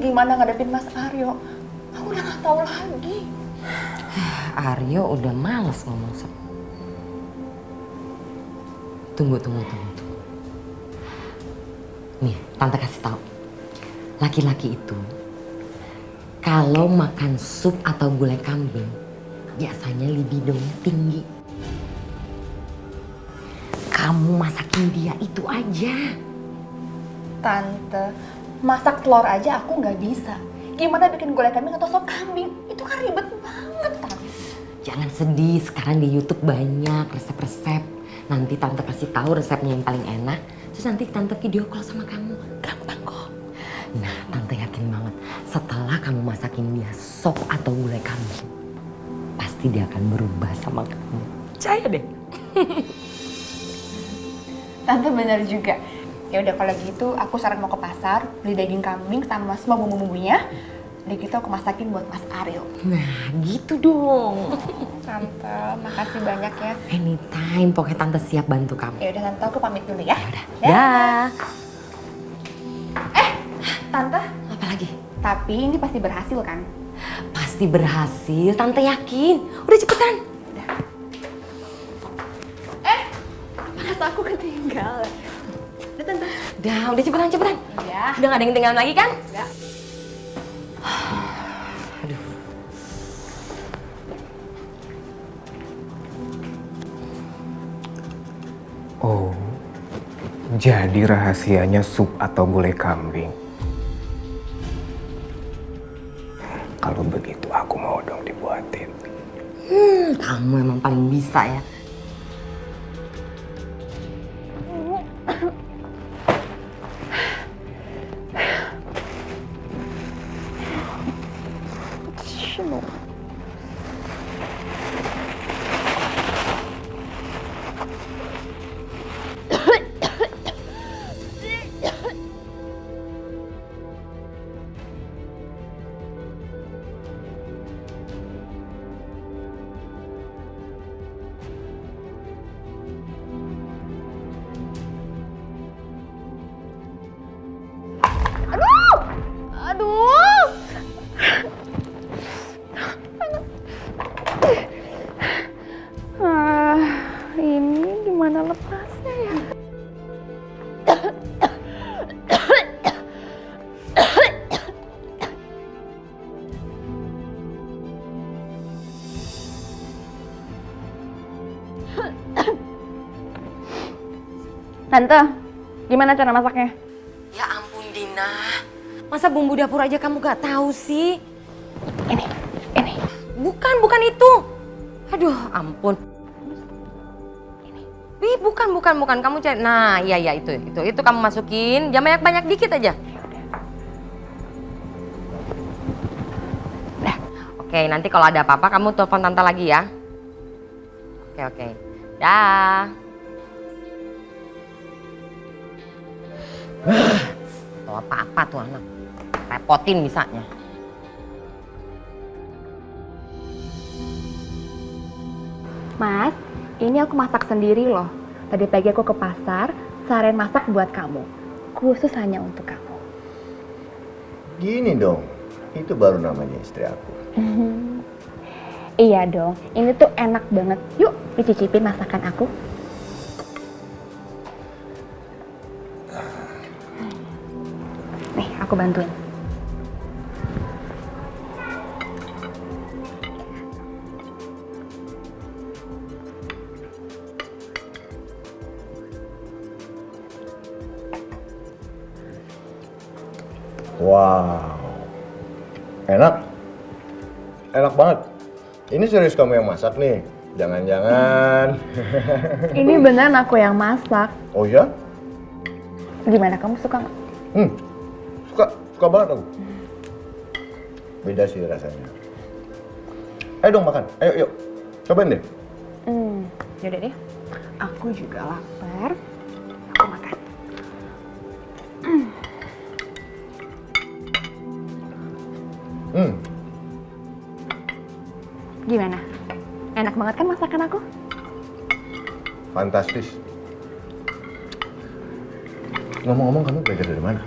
gimana ngadepin Mas Aryo. Aku udah gak tahu lagi. Aryo udah males ngomong sama. Tunggu. Nih, tante kasih tahu. Laki-laki itu kalau makan sup atau gulai kambing, biasanya libidonya tinggi. Kamu masakin dia itu aja. Tante, masak telur aja aku nggak bisa. Gimana bikin gulai kambing atau sop kambing? Itu kan ribet banget, Tante. Jangan sedih, sekarang di YouTube banyak resep-resep. Nanti tante kasih tahu resepnya yang paling enak. Terus nanti tante video call sama kamu. Gampang kok. Nah, tante yakin banget setelah kamu masakin dia sop atau gulai kambing, pasti dia akan berubah sama kamu. Percaya deh. Tante bener juga. Ya udah kalau gitu aku saran mau ke pasar beli daging kambing sama semua bumbu-bumbunya. Udah gitu aku masakin buat Mas Aryo. Nah, gitu dong. Tante, makasih banyak ya. Anytime, pokoknya tante siap bantu kamu. Ya udah Tante, aku pamit dulu ya. Yaudah. Dah. Dah. Tante, Apa lagi? tapi ini pasti berhasil kan? Pasti berhasil, tante yakin. Udah cepetan. Mas aku ketinggalan. Udah Tante. Udah cepetan. Iya. Udah gak ada yang ketinggalan lagi kan? Enggak. Aduh. Oh, jadi rahasianya sup atau gulai kambing. Kalau begitu aku mau dong dibuatin. Kamu emang paling bisa ya. Ini gimana lepasnya ya? Tante, gimana cara masaknya? Ya ampun Dina. Masa bumbu dapur aja kamu gak tahu sih? Ini. Bukan itu. Aduh ampun. Ih, bukan. Kamu cari. Nah, iya itu kamu masukin. Jangan banyak dikit aja. Nah, oke, nanti kalau ada apa-apa kamu telepon tante lagi ya. Oke. Dah. Tahu apa-apa tuh anak. Repotin misalnya. Mas, ini aku masak sendiri loh. Tadi pagi aku ke pasar, seharian masak buat kamu. Khusus hanya untuk kamu. Gini dong, itu baru namanya istri aku. Iya dong, ini tuh enak banget. Yuk, dicicipin masakan aku. Nih, aku bantuin. Wow, enak banget. Ini serius kamu yang masak nih? Jangan-jangan. Ini beneran aku yang masak. Oh ya? Gimana, kamu suka nggak? Suka banget aku. Beda sih rasanya. Ayo dong makan, ayo yuk. Cobain deh. Yaudah deh, aku juga lapar. Aku makan. Gimana? Enak banget kan masakan aku? Fantastis. Ngomong-ngomong, kamu belajar dari mana?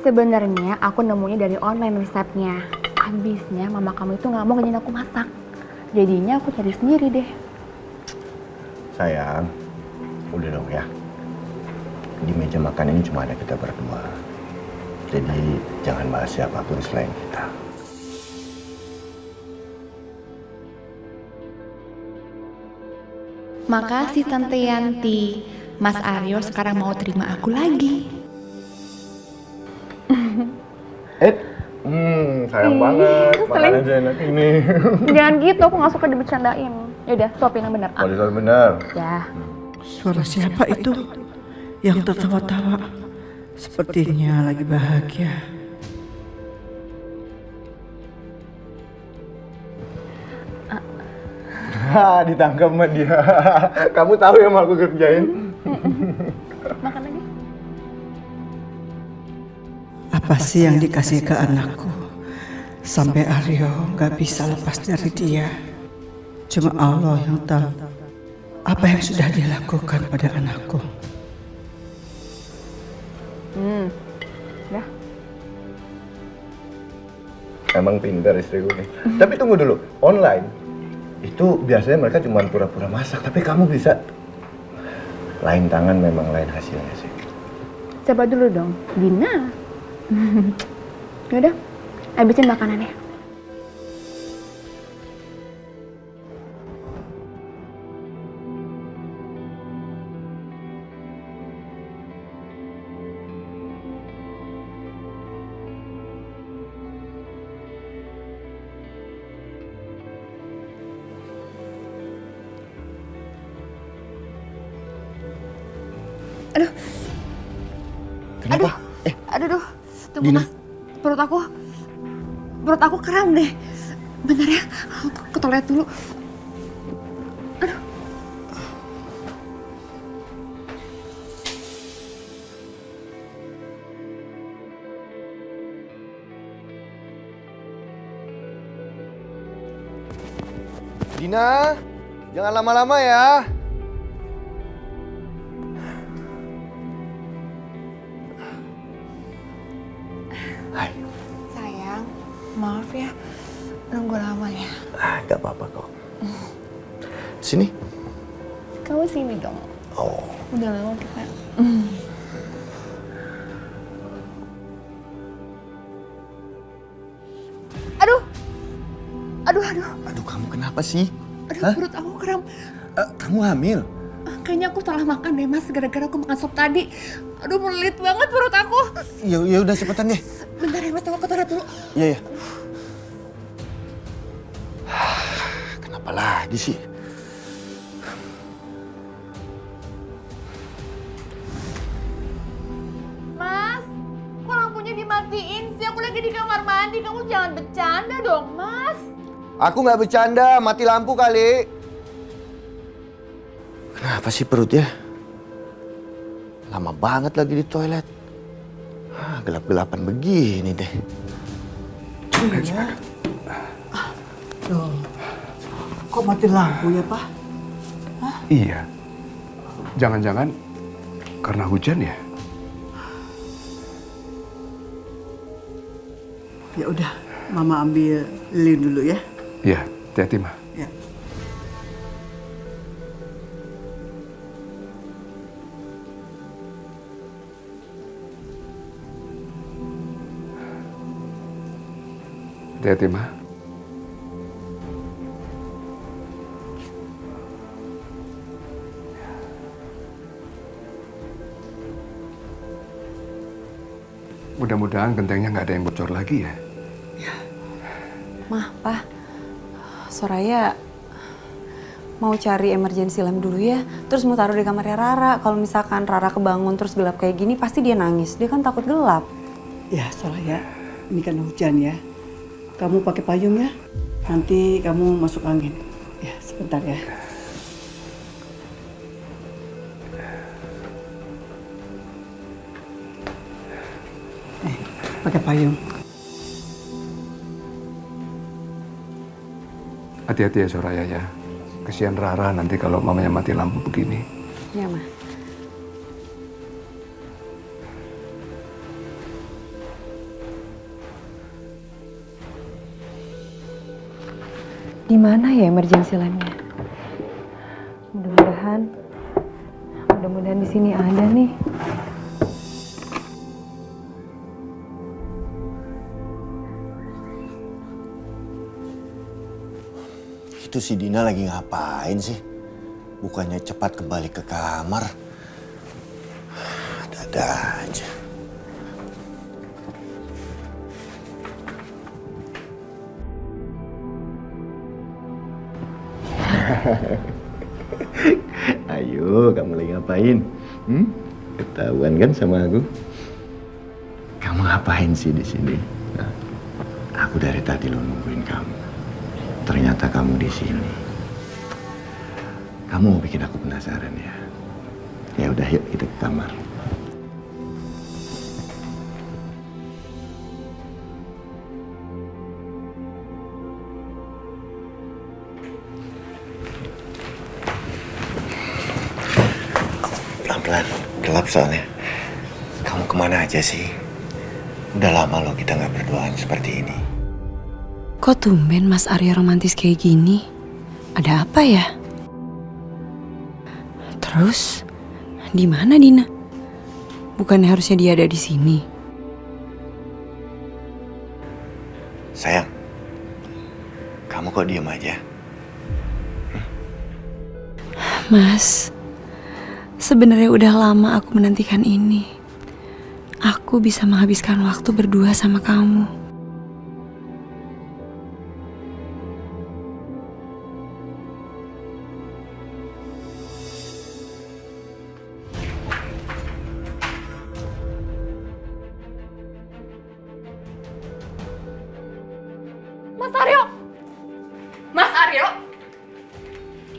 Sebenarnya aku nemunya dari online resepnya. Habisnya mama kamu itu nggak mau ngajin aku masak. Jadinya aku cari sendiri deh. Sayang, udah dong ya. Di meja makan ini cuma ada kita berdua. Jadi jangan bahas siapapun selain kita. Makasih Tante Yanti. Mas Aryo sekarang mau terima aku lagi. Sayang banget. Makanan saya enak ini. Jangan gitu, aku nggak suka dibercandain. Yaudah, suapin yang bener. Kalau soal benar. Ya. Suara siapa itu yang tertawa-tawa? Sepertinya lagi bahagia. Ditangkap sama dia. Kamu tahu yang mau aku kerjain? Makan lagi. Apa sih yang dikasih ke anakku? Sampai Aryo gak bisa lepas dari dia. Cuma Allah yang tahu apa yang sudah dia lakukan pada anakku. Udah. Emang pintar istriku nih. Tapi tunggu dulu, online itu biasanya mereka cuma pura-pura masak, tapi kamu bisa lain tangan, memang lain hasilnya sih. Coba dulu dong, Dina. Yaudah, habisin makanannya. Aduh. Kenapa? Aduh, tunggu Dina. Mas. Perut aku kram deh. Bentar ya, aku ke toilet dulu. Aduh. Dina, jangan lama-lama ya. Hai. Sayang, maaf ya, nunggu lama ya. Gak apa-apa kok. Sini. Kamu sini dong. Oh. Udah lama kita. Aduh. Aduh, kamu kenapa sih? Aduh, perut aku kram. Kamu hamil? Kayaknya aku salah makan deh, Mas. Gara-gara aku makan sop tadi. Aduh, melilit banget perut aku. Ya udah cepetan deh. Bentar ya, Mas. Aku ke toilet dulu. Iya. Kenapa lagi sih? Mas, kok lampunya dimatiin sih? Aku lagi di kamar mandi. Kamu jangan bercanda dong, Mas. Aku nggak bercanda, mati lampu kali. Kenapa sih perutnya? Lama banget lagi di toilet. Gelap-gelapan begini deh. Loh, kok mati lampu ya, Pak? Iya. Jangan-jangan karena hujan ya? Ya udah, Mama ambil lilin dulu ya. Iya, hati-hati mah. Ya. Hati-hati mah. Mudah-mudahan gentengnya nggak ada yang bocor lagi ya. Mah, Pak, Soraya mau cari emergency lamp dulu ya. Terus mau taruh di kamarnya Rara. Kalau misalkan Rara kebangun terus gelap kayak gini, pasti dia nangis. Dia kan takut gelap. Ya, Soraya, ini kan hujan ya. Kamu pakai payung ya. Nanti kamu masuk angin. Ya, sebentar ya. Pakai payung. Hati-hati ya Soraya ya. Kesian Rara nanti kalau mamanya mati lampu begini. Ya, Mah. Di mana ya emergency lamp-nya? Mudah-mudahan di sini ada nih. Itu si Dina lagi ngapain sih? Bukannya cepat kembali ke kamar. Ada aja. Ayo, kamu lagi ngapain? Ketahuan kan sama aku? Kamu ngapain sih di sini? Nah, aku dari tadi lo nungguin kamu. Ternyata kamu di sini. Kamu mau bikin aku penasaran ya? Ya udah, yuk kita ke kamar. Pelan-pelan, gelap soalnya. Kamu kemana aja sih? Udah lama loh kita nggak berduaan seperti ini. Kok tumben Mas Aryo romantis kayak gini? Ada apa ya? Terus, di mana Dina? Bukannya harusnya dia ada di sini? Sayang, kamu kok diem aja? Mas, sebenarnya udah lama aku menantikan ini. Aku bisa menghabiskan waktu berdua sama kamu. Mas Aryo! Mas Aryo!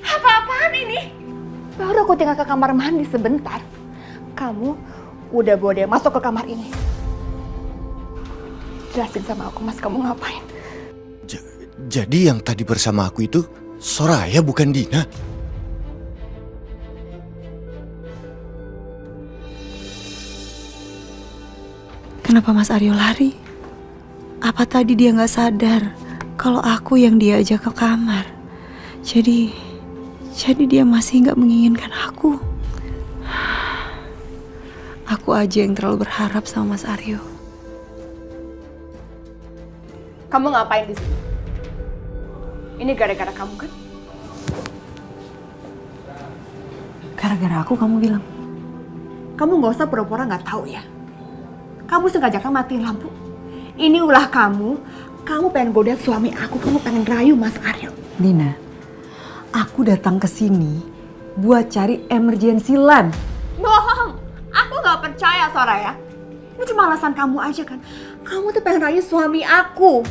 Apa-apaan ini? Baru aku tinggal ke kamar mandi sebentar. Kamu udah bawa dia masuk ke kamar ini. Jelasin sama aku, Mas, kamu ngapain? Jadi yang tadi bersama aku itu Soraya, bukan Dina? Kenapa Mas Aryo lari? Apa tadi dia nggak sadar kalau aku yang dia ajak ke kamar? Jadi dia masih nggak menginginkan aku. Aku aja yang terlalu berharap sama Mas Aryo. Kamu ngapain di sini? Ini gara-gara kamu kan? Gara-gara aku kamu bilang? Kamu nggak usah pura-pura nggak tahu ya. Kamu sengaja kan matiin lampu. Ini ulah kamu pengen goda suami aku, kamu pengen rayu Mas Aryo. Dina, aku datang ke sini buat cari emergency lamp. Bohong, aku nggak percaya Soraya. Ini cuma alasan kamu aja kan. Kamu tuh pengen rayu suami aku.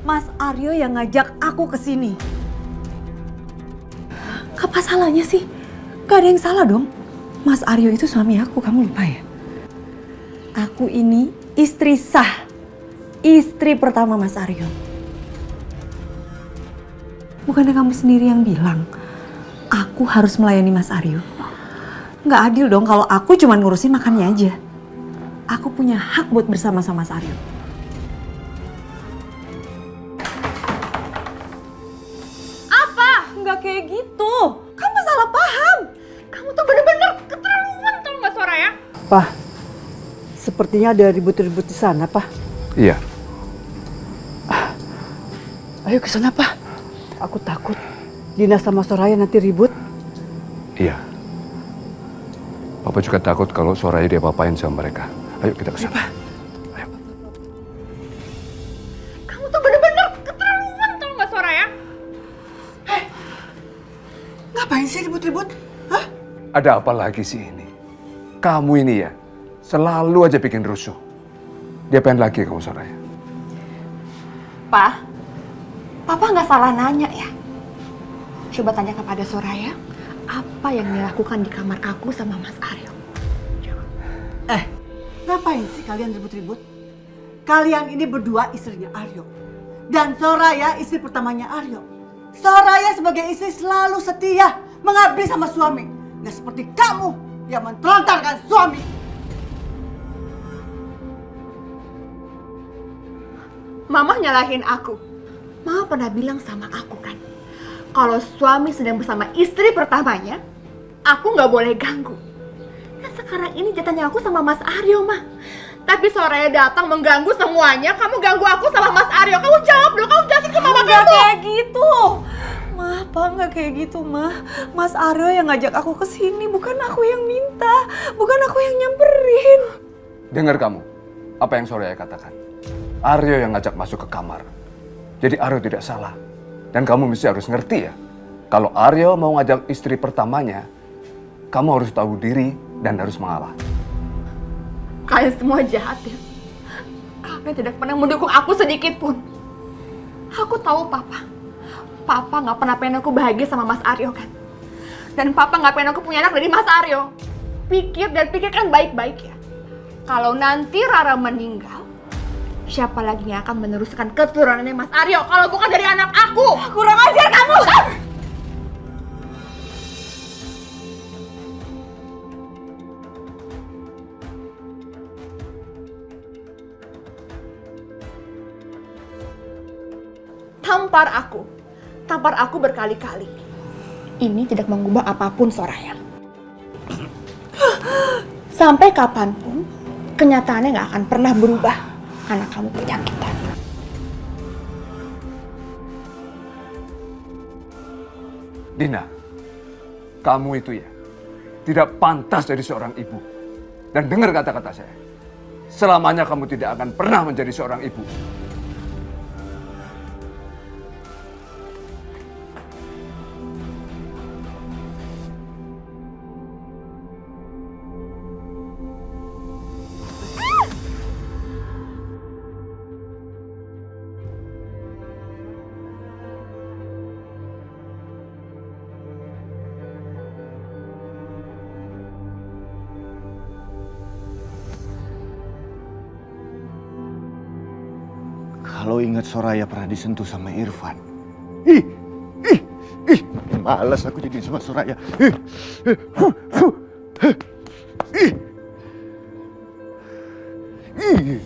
Mas Aryo yang ngajak aku ke sini. Apa salahnya sih? Gak ada yang salah dong. Mas Aryo itu suami aku, kamu lupa ya? Aku ini istri sah. Istri pertama Mas Aryo. Bukannya kamu sendiri yang bilang aku harus melayani Mas Aryo? Nggak adil dong kalau aku cuma ngurusin makannya aja. Aku punya hak buat bersama-sama Mas Aryo. Apa? Nggak kayak gitu. Kamu salah paham. Kamu tuh bener-bener keterlaluan tau nggak Soraya? Pak, sepertinya ada ribut-ribut di sana, Pak. Iya. Ayo ke sana, Pak. Aku takut Dina sama Soraya nanti ribut. Iya. Papa juga takut kalau Soraya dia apain sama mereka. Ayo kita ke sana. Ayo. Kamu tuh bener-bener keterlaluan tau nggak Soraya? Ngapain sih ribut-ribut? Hah? Ada apa lagi sih ini? Kamu ini ya, selalu aja bikin rusuh. Dia pengen lagi kamu Soraya. Papa nggak salah nanya ya. Coba tanya kepada Soraya, apa yang dilakukan di kamar aku sama Mas Aryo? Ngapain sih kalian ribut-ribut? Kalian ini berdua istrinya Aryo. Dan Soraya istri pertamanya Aryo. Soraya sebagai istri selalu setia, mengabdi sama suami. Nggak seperti kamu yang mentelantarkan suami. Mama nyalahin aku. Mama pernah bilang sama aku kan, kalau suami sedang bersama istri pertamanya, aku nggak boleh ganggu. Nah sekarang ini jatahnya aku sama Mas Aryo, mah. Tapi Soraya datang mengganggu semuanya, kamu ganggu aku sama Mas Aryo. Kamu jawab dong, kamu jelasin ke mama Nggak kamu. kayak gitu. Mah, Pak, nggak kayak gitu, Mah. Mas Aryo yang ngajak aku ke sini, bukan aku yang minta, bukan aku yang nyamperin. Dengar kamu, apa yang Soraya katakan. Aryo yang ngajak masuk ke kamar. Jadi Aryo tidak salah. Dan kamu mesti harus ngerti ya. Kalau Aryo mau ngajak istri pertamanya, kamu harus tahu diri dan harus mengalah. Kalian semua jahat ya. Kalian tidak pernah mendukung aku sedikit pun. Aku tahu Papa. Papa nggak pernah pengen aku bahagia sama Mas Aryo kan. Dan Papa nggak pengen aku punya anak dari Mas Aryo. Pikir dan pikirkan baik-baik ya. Kalau nanti Rara meninggal, siapa lagi yang akan meneruskan keturunannya Mas Aryo kalau bukan dari anak aku? Kurang ajar kamu! Tampar aku berkali-kali. Ini tidak mengubah apapun, Soraya. Sampai kapanpun, kenyataannya nggak akan pernah berubah. Anak kamu penyakitan. Dina, kamu itu ya tidak pantas jadi seorang ibu. Dan dengar kata-kata saya. Selamanya kamu tidak akan pernah menjadi seorang ibu. Kalau ingat Soraya pernah disentuh sama Irfan. Ih, ih, ih, malas aku jadi sama Soraya. Ih, ih, ih, ih.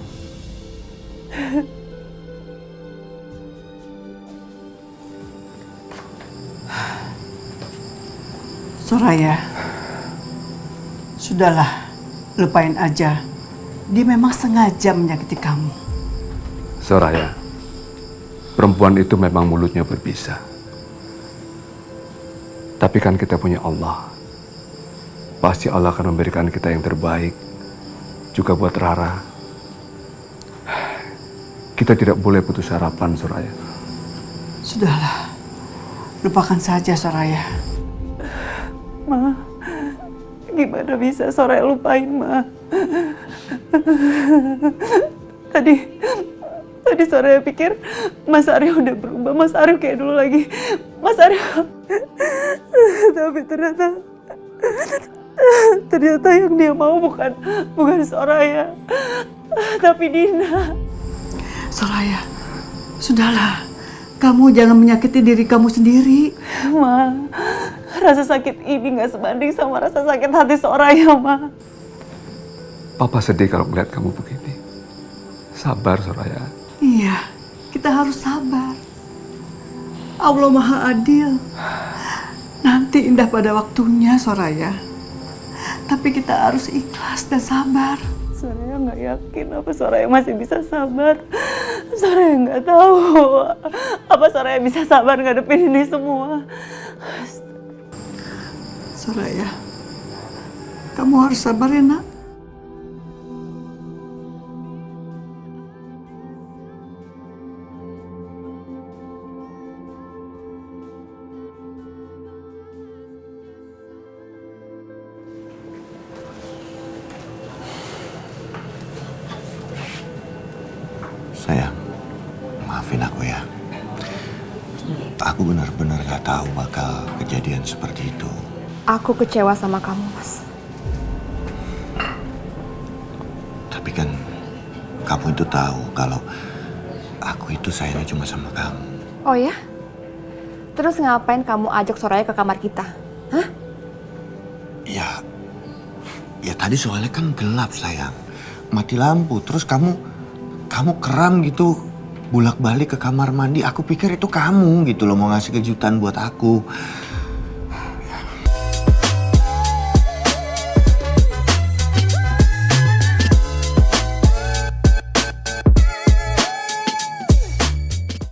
Soraya, sudahlah, lupain aja. Dia memang sengaja menyakiti kamu. Soraya, perempuan itu memang mulutnya berbisa. Tapi kan kita punya Allah. Pasti Allah akan memberikan kita yang terbaik. Juga buat Rara. Kita tidak boleh putus harapan, Soraya. Sudahlah, lupakan saja Soraya. Ma, gimana bisa Soraya lupain, Ma? Tadi Soraya pikir Mas Aryo udah berubah, Mas Aryo kayak dulu lagi. Mas Aryo. Tapi ternyata yang dia mau bukan Soraya, tapi Dina. Soraya, sudahlah. Kamu jangan menyakiti diri kamu sendiri. Ma, rasa sakit ini gak sebanding sama rasa sakit hati Soraya, Ma. Papa sedih kalau melihat kamu begini. Sabar, Soraya. Iya, kita harus sabar. Allah Maha Adil. Nanti indah pada waktunya, Soraya. Tapi kita harus ikhlas dan sabar. Soraya nggak yakin apa Soraya masih bisa sabar. Soraya nggak tahu apa Soraya bisa sabar ngadepin ini semua. Soraya, kamu harus sabar ya, Nak. Sayang, maafin aku ya. Aku benar-benar gak tahu bakal kejadian seperti itu. Aku kecewa sama kamu, Mas. Tapi kan kamu itu tahu kalau aku itu sayangnya cuma sama kamu. Oh ya? Terus ngapain kamu ajak Soraya ke kamar kita? Hah? Ya tadi soalnya kan gelap sayang. Mati lampu, terus kamu kram gitu bolak-balik ke kamar mandi. Aku pikir itu kamu gitu loh, mau ngasih kejutan buat aku.